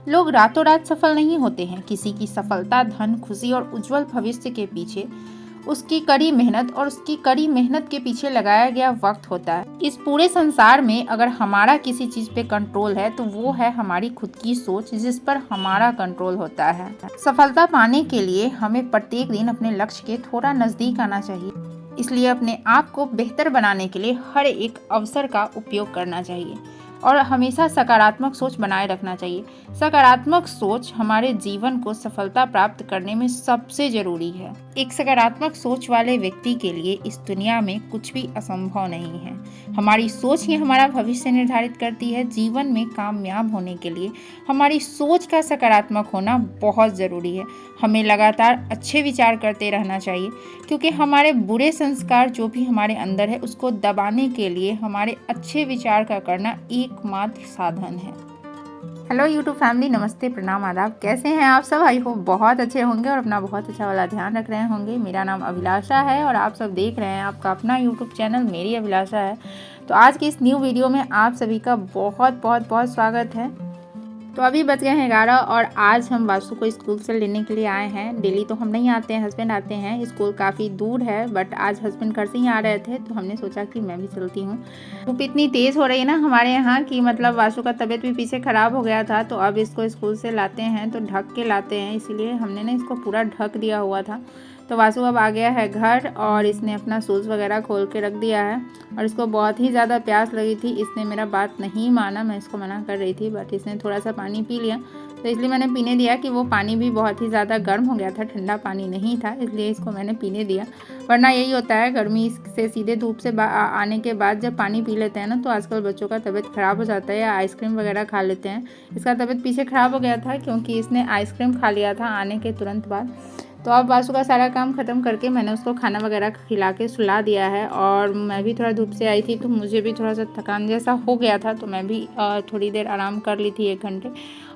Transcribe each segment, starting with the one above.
लोग रातों रात सफल नहीं होते हैं। किसी की सफलता धन, खुशी और उज्जवल भविष्य के पीछे उसकी कड़ी मेहनत और उसकी कड़ी मेहनत के पीछे लगाया गया वक्त होता है। इस पूरे संसार में अगर हमारा किसी चीज पे कंट्रोल है तो वो है हमारी खुद की सोच, जिस पर हमारा कंट्रोल होता है। सफलता पाने के लिए हमें प्रत्येक दिन अपने लक्ष्य के थोड़ा नजदीक आना चाहिए। इसलिए अपने आप को बेहतर बनाने के लिए हर एक अवसर का उपयोग करना चाहिए और हमेशा सकारात्मक सोच बनाए रखना चाहिए। सकारात्मक सोच हमारे जीवन को सफलता प्राप्त करने में सबसे जरूरी है। एक सकारात्मक सोच वाले व्यक्ति के लिए इस दुनिया में कुछ भी असंभव नहीं है। हमारी सोच ही हमारा भविष्य निर्धारित करती है। जीवन में कामयाब होने के लिए हमारी सोच का सकारात्मक होना बहुत जरूरी है। हमें लगातार अच्छे विचार करते रहना चाहिए, क्योंकि हमारे बुरे संस्कार जो भी हमारे अंदर है उसको दबाने के लिए हमारे अच्छे विचार का करना एकमात्र साधन है। हेलो यूट्यूब फैमिली, नमस्ते, प्रणाम, आदाब। कैसे हैं आप सब? आई होप बहुत अच्छे होंगे और अपना बहुत अच्छा वाला ध्यान रख रहे होंगे। मेरा नाम अभिलाषा है और आप सब देख रहे हैं आपका अपना यूट्यूब चैनल मेरी अभिलाषा है। तो आज की इस न्यू वीडियो में आप सभी का बहुत बहुत बहुत स्वागत है। तो अभी बज गए हैं 11 और आज हम वासु को स्कूल से लेने के लिए आए हैं। डेली तो हम नहीं आते हैं, हस्बैंड आते हैं। स्कूल काफ़ी दूर है, बट आज हस्बैंड घर से ही आ रहे थे तो हमने सोचा कि मैं भी चलती हूँ। धूप इतनी तेज़ हो रही है ना हमारे यहाँ कि मतलब वासु का तबीयत भी पीछे ख़राब हो गया था, तो अब इसको स्कूल से लाते हैं तो ढक के लाते हैं, इसीलिए हमने ना इसको पूरा ढक दिया हुआ था। तो वासु अब आ गया है घर और इसने अपना शूज़ वगैरह खोल के रख दिया है और इसको बहुत ही ज़्यादा प्यास लगी थी। इसने मेरा बात नहीं माना, मैं इसको मना कर रही थी, बट इसने थोड़ा सा पानी पी लिया, तो इसलिए मैंने पीने दिया कि वो पानी भी बहुत ही ज़्यादा गर्म हो गया था, ठंडा पानी नहीं था, इसलिए इसको मैंने पीने दिया। वरना यही होता है, गर्मी से सीधे धूप से आने के बाद जब पानी पी लेते हैं ना तो आजकल बच्चों का तबीयत ख़राब हो जाता है या आइसक्रीम वगैरह खा लेते हैं। इसका तबीयत पीछे ख़राब हो गया था क्योंकि इसने आइसक्रीम खा लिया था आने के तुरंत बाद। तो अब वासु का सारा काम ख़त्म करके मैंने उसको खाना वगैरह खिला के सुला दिया है और मैं भी थोड़ा धूप से आई थी तो मुझे भी थोड़ा सा थकान जैसा हो गया था, तो मैं भी थोड़ी देर आराम कर ली थी 1 घंटे।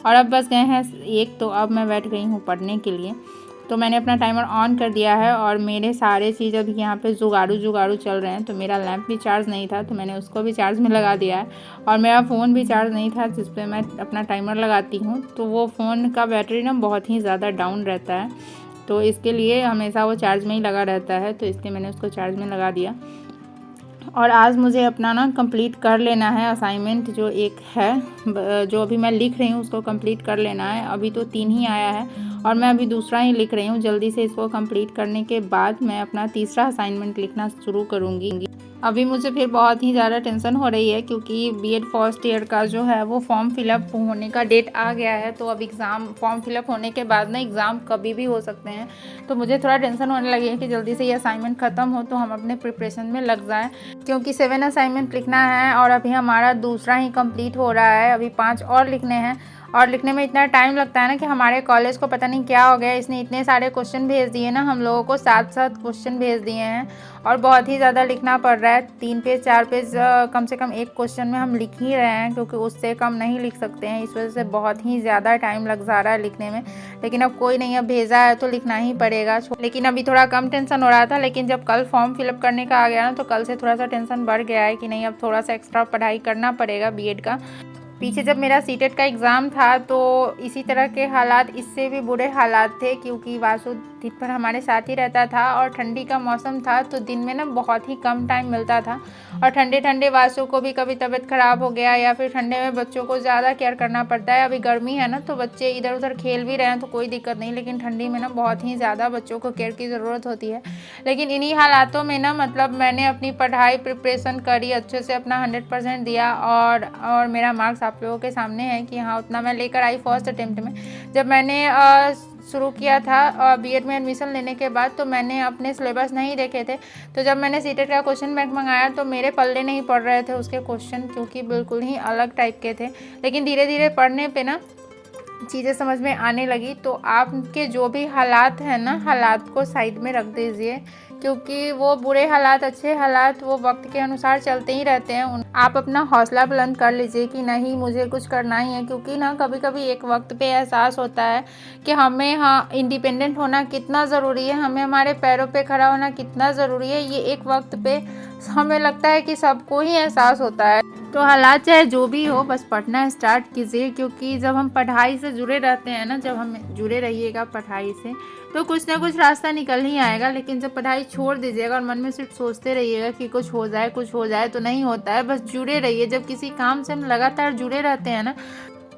और अब बस गए हैं 1, तो अब मैं बैठ गई हूँ पढ़ने के लिए। तो मैंने अपना टाइमर ऑन कर दिया है और मेरे सारे चीज़ अभी यहाँ पे जुगाड़ू चल रहे हैं। तो मेरा लैंप भी चार्ज नहीं था तो मैंने उसको भी चार्ज में लगा दिया है और मेरा फ़ोन भी चार्ज नहीं था जिस पे मैं अपना टाइमर लगाती हूँ। तो वो फ़ोन का बैटरी ना बहुत ही ज़्यादा डाउन रहता है, तो इसके लिए हमेशा वो चार्ज में ही लगा रहता है, तो इसलिए मैंने उसको चार्ज में लगा दिया। और आज मुझे अपना ना कंप्लीट कर लेना है असाइनमेंट, जो एक है जो अभी मैं लिख रही हूँ उसको कंप्लीट कर लेना है। अभी तो 3 ही आया है और मैं अभी दूसरा ही लिख रही हूँ। जल्दी से इसको कंप्लीट करने के बाद मैं अपना तीसरा असाइनमेंट लिखना शुरू करूँगी। अभी मुझे फिर बहुत ही ज़्यादा टेंशन हो रही है क्योंकि बीएड फर्स्ट ईयर का जो है वो फॉर्म फिलअप होने का डेट आ गया है। तो अब एग्ज़ाम फॉर्म फिलअप होने के बाद ना एग्ज़ाम कभी भी हो सकते हैं, तो मुझे थोड़ा टेंशन होने लगी है कि जल्दी से ये असाइनमेंट ख़त्म हो तो हम अपने प्रिपरेशन में लग जाएं, क्योंकि 7 असाइनमेंट लिखना है और अभी हमारा दूसरा ही कंप्लीट हो रहा है। अभी 5 और लिखने हैं और लिखने में इतना टाइम लगता है ना कि हमारे कॉलेज को पता नहीं क्या हो गया, इसने इतने सारे क्वेश्चन भेज दिए ना, हम लोगों को 7 क्वेश्चन भेज दिए हैं और बहुत ही ज़्यादा लिखना पड़ रहा है। 3 पेज 4 पेज कम से कम एक क्वेश्चन में हम लिख ही रहे हैं, क्योंकि उससे कम नहीं लिख सकते हैं। इस वजह से बहुत ही ज़्यादा टाइम लग जा रहा है लिखने में, लेकिन अब कोई नहीं, अब भेजा है तो लिखना ही पड़ेगा। लेकिन अभी थोड़ा कम टेंशन हो रहा था, लेकिन जब कल फॉर्म फिलअप करने का आ गया ना तो कल से थोड़ा सा टेंशन बढ़ गया है कि नहीं, अब थोड़ा सा एक्स्ट्रा पढ़ाई करना पड़ेगा बीएड का। पीछे जब मेरा सीटेट का एग्ज़ाम था तो इसी तरह के हालात, इससे भी बुरे हालात थे, क्योंकि वासु दिन भर हमारे साथ ही रहता था और ठंडी का मौसम था तो दिन में ना बहुत ही कम टाइम मिलता था और ठंडे ठंडे वासु को भी कभी तबीयत ख़राब हो गया या फिर ठंडे में बच्चों को ज़्यादा केयर करना पड़ता है। अभी गर्मी है ना तो बच्चे इधर उधर खेल भी रहे हैं तो कोई दिक्कत नहीं, लेकिन ठंडी में ना बहुत ही ज़्यादा बच्चों को केयर की ज़रूरत होती है। लेकिन इन्हीं हालातों में ना मतलब मैंने अपनी पढ़ाई प्रिपरेशन करी, अच्छे से अपना 100% दिया और मेरा मार्क्स आप लोगों के सामने है कि हाँ उतना मैं लेकर आई फर्स्ट अटेम्प्ट में। जब मैंने शुरू किया था बीएड में एडमिशन लेने के बाद तो मैंने अपने सिलेबस नहीं देखे थे, तो जब मैंने सीटेट का क्वेश्चन बैंक मंगाया तो मेरे पल्ले नहीं पड़ रहे थे उसके क्वेश्चन, क्योंकि बिल्कुल ही अलग टाइप के थे। लेकिन धीरे धीरे पढ़ने पे ना चीज़ें समझ में आने लगी। तो आपके जो भी हालात हैं ना, हालात को साइड में रख दीजिए, क्योंकि वो बुरे हालात अच्छे हालात वो वक्त के अनुसार चलते ही रहते हैं। आप अपना हौसला बुलंद कर लीजिए कि नहीं मुझे कुछ करना ही है, क्योंकि ना कभी कभी एक वक्त पे एहसास होता है कि हमें इंडिपेंडेंट होना कितना ज़रूरी है, हमें हमारे पैरों पे खड़ा होना कितना ज़रूरी है। ये एक वक्त पे हमें लगता है कि सबको ही एहसास होता है, तो हालात चाहे जो भी हो, बस पढ़ना स्टार्ट कीजिए, क्योंकि जब हम पढ़ाई से जुड़े रहते हैं ना, जब हम जुड़े रहिएगा पढ़ाई से, तो कुछ ना कुछ रास्ता निकल ही आएगा। लेकिन जब पढ़ाई छोड़ दीजिएगा और मन में सिर्फ सोचते रहिएगा कि कुछ हो जाए, तो नहीं होता है। बस जुड़े रहिए। जब किसी काम से हम लगातार जुड़े रहते हैं ना,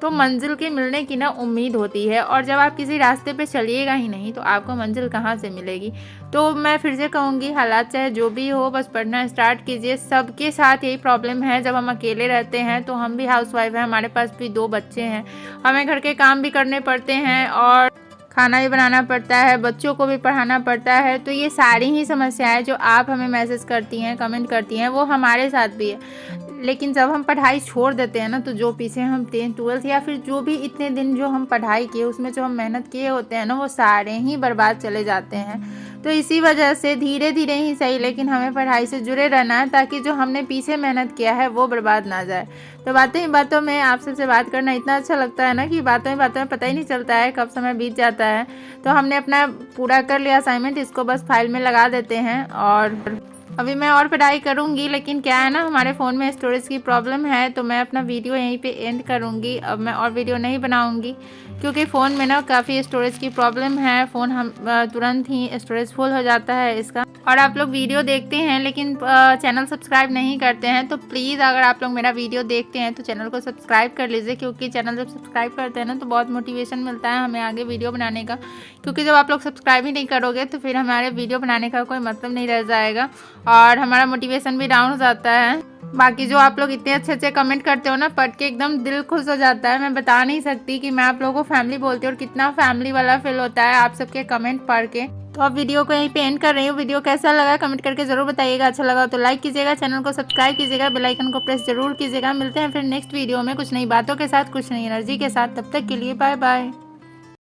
तो मंजिल के मिलने की ना उम्मीद होती है, और जब आप किसी रास्ते पे चलिएगा ही नहीं तो आपको मंजिल कहाँ से मिलेगी। तो मैं फिर से कहूँगी, हालात चाहे जो भी हो, बस पढ़ना स्टार्ट कीजिए। सबके साथ यही प्रॉब्लम है, जब हम अकेले रहते हैं, तो हम भी हाउसवाइफ हैं, हमारे पास भी 2 बच्चे हैं, हमें घर के काम भी करने पड़ते हैं और खाना भी बनाना पड़ता है, बच्चों को भी पढ़ाना पड़ता है। तो ये सारी ही समस्याएं जो आप हमें मैसेज करती हैं, कमेंट करती हैं, वो हमारे साथ भी है। लेकिन जब हम पढ़ाई छोड़ देते हैं ना, तो जो पीछे हम 10th 12th या फिर जो भी इतने दिन जो हम पढ़ाई किए, उसमें जो हम मेहनत किए होते हैं ना, वो सारे ही बर्बाद चले जाते हैं। तो इसी वजह से धीरे धीरे ही सही, लेकिन हमें पढ़ाई से जुड़े रहना है, ताकि जो हमने पीछे मेहनत किया है वो बर्बाद ना जाए। तो बातों ही बातों में आप सबसे बात करना इतना अच्छा लगता है ना, कि बातों ही बातों में पता ही नहीं चलता है कब समय बीत जाता है। तो हमने अपना पूरा कर लिया असाइनमेंट, इसको बस फाइल में लगा देते हैं। और अभी मैं और पढ़ाई करूँगी, लेकिन क्या है ना, हमारे फ़ोन में स्टोरेज की प्रॉब्लम है, तो मैं अपना वीडियो यहीं पे एंड करूँगी। अब मैं और वीडियो नहीं बनाऊँगी, क्योंकि फ़ोन में ना काफ़ी स्टोरेज की प्रॉब्लम है। फ़ोन हम तुरंत ही स्टोरेज फुल हो जाता है इसका। और आप लोग वीडियो देखते हैं लेकिन चैनल सब्सक्राइब नहीं करते हैं, तो प्लीज़ अगर आप लोग मेरा वीडियो देखते हैं तो चैनल को सब्सक्राइब कर लीजिए, क्योंकि चैनल जब सब्सक्राइब करते हैं ना, तो बहुत मोटिवेशन मिलता है हमें आगे वीडियो बनाने का। क्योंकि जब आप लोग सब्सक्राइब ही नहीं करोगे तो फिर हमारे वीडियो बनाने का कोई मतलब नहीं रह जाएगा, और हमारा मोटिवेशन भी डाउन हो जाता है। बाकी जो आप लोग इतने अच्छे अच्छे कमेंट करते हो ना, पढ़ के एकदम दिल खुश हो जाता है। मैं बता नहीं सकती कि मैं आप लोगों को फैमिली बोलती हूँ, और कितना फैमिली वाला फील होता है आप सबके कमेंट पढ़ के। तो अब वीडियो को यहीं पे एंड कर रही हूँ। वीडियो कैसा लगा कमेंट करके जरूर बताइएगा। अच्छा लगा तो लाइक कीजिएगा, चैनल को सब्सक्राइब कीजिएगा, बेल आइकन को प्रेस जरूर कीजिएगा। मिलते हैं फिर नेक्स्ट वीडियो में कुछ नई बातों के साथ, कुछ नई एनर्जी के साथ। तब तक के लिए बाय बाय।